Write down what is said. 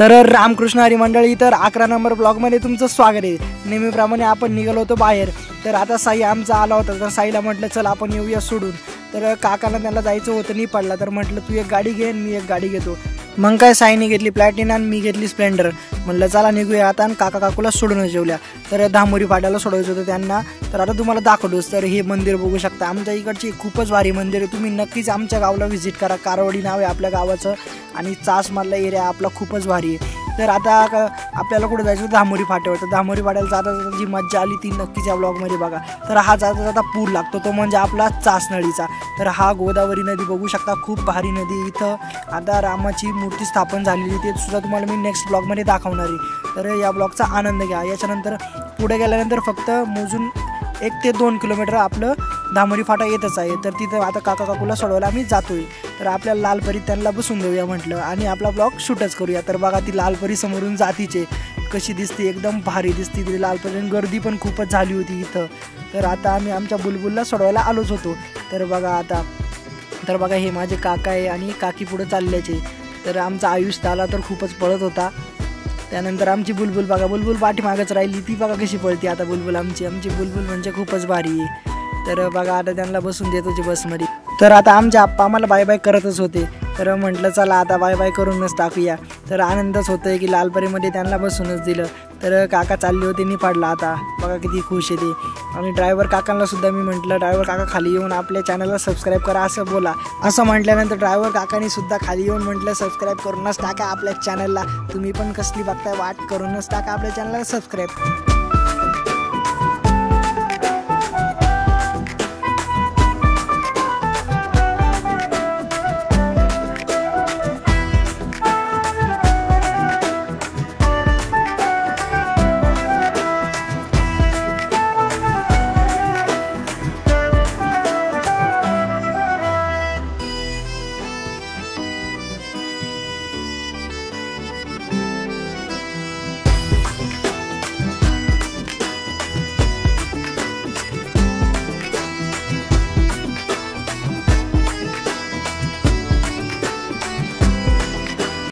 तर रामकृष्ण हरी मंडळी, तर 11 नंबर ब्लॉगमध्ये तुमचं स्वागत आहे। नेहमीप्रमाणे आपण निघालो होतो बाहेर। तर आता साई आमचा आला होता, तर साईला म्हटलं चल आपण येऊया सोडून। तर काकाला त्याला जायचं होतं नाही पडला, तर म्हटलं तू एक गाडी घे मी एक गाडी घेतो। मग काय साईने घेतली प्लॅटिना आणि मी घेतली स्प्लेंडर। म्हणलं चला निघूया आता, आणि काका काकूला सोडून जेवल्या। तर धामोरी फाट्याला सोडायचं होतं त्यांना। तर आता तुम्हाला दाखवतोच। तर हे मंदिर बघू शकता, आमच्या इकडची खूपच भारी मंदिर आहे। तुम्ही नक्कीच आमच्या गावाला व्हिजिट करा। कारवडी नाव आहे आपल्या गावाचं, आणि चासमधला एरिया आपला खूपच भारी आहे। तर आता आपल्याला कुठे जायचं धामोरी फाट्यावर। तर धामोरी फाट्याला जाता जी मज्जा आली ती नक्कीच या ब्लॉगमध्ये बघा। तर हा जाता जाता पूर लागतो, तो म्हणजे आपला चासनळीचा। तर हा गोदावरी नदी बघू शकता, खूप भारी नदी। इथं आता रामाची मूर्ती स्थापन झालेली, ते सुद्धा तुम्हाला मी नेक्स्ट ब्लॉगमध्ये दाखवणार आहे। तर या ब्लॉगचा आनंद घ्या। याच्यानंतर पुढे गेल्यानंतर फक्त मोजून 1 ते 2 किलोमीटर आपलं धामोरी फाटा येतच आहे। तर तिथं आता काका काकूला सोडवायला आम्ही जातोय। तर आपल्या लालपरी त्यांना बसून देऊया म्हटलं, आणि आपला ब्लॉग शूटच करूया। तर बघा ती लालपरी समोरून जातीचे कशी दिसते, एकदम भारी दिसते ती लालपरी। गर्दी पण खूपच झाली होती इथं। तर आता आम्ही आमच्या बुलबुलला सोडवायला आलोच होतो। तर बघा हे माझे काका आहे आणि काकी पुढे चालल्याचे। तर आमचा आयुष आला तर खूपच पळत होता। त्यानंतर आमची बुलबुल बघा, बुलबुल पाठीमागच राहिली, ती बघा कशी पळते आता बुलबुल। आमची बुलबुल म्हणजे खूपच भारी आहे। तर बघा आता त्यांना बसून देत होते बसमध्ये। तर आता आमचे आप्पा आम्हाला बाय बाय करतच होते। तर म्हटलं चला आता बाय बाय करूनच टाकूया। तर आनंदच होतोय की लालपरीमध्ये त्यांना बसूनच दिलं। तर काका चालले होते निफाडला, आता बघा किती खुश आहे ते। आणि ड्रायव्हर काकांना सुद्धा मी म्हटलं ड्रायव्हर काका खाली येऊन आपल्या चॅनलला सबस्क्राईब करा असं बोला। असं म्हटल्यानंतर ड्रायव्हर काकांनी सुद्धा खाली येऊन म्हटलं सबस्क्राईब करूनच टाका आपल्या चॅनलला। तुम्ही पण कसली बघताय वाट, करूनच टाका आपल्या चॅनलला सबस्क्राईब।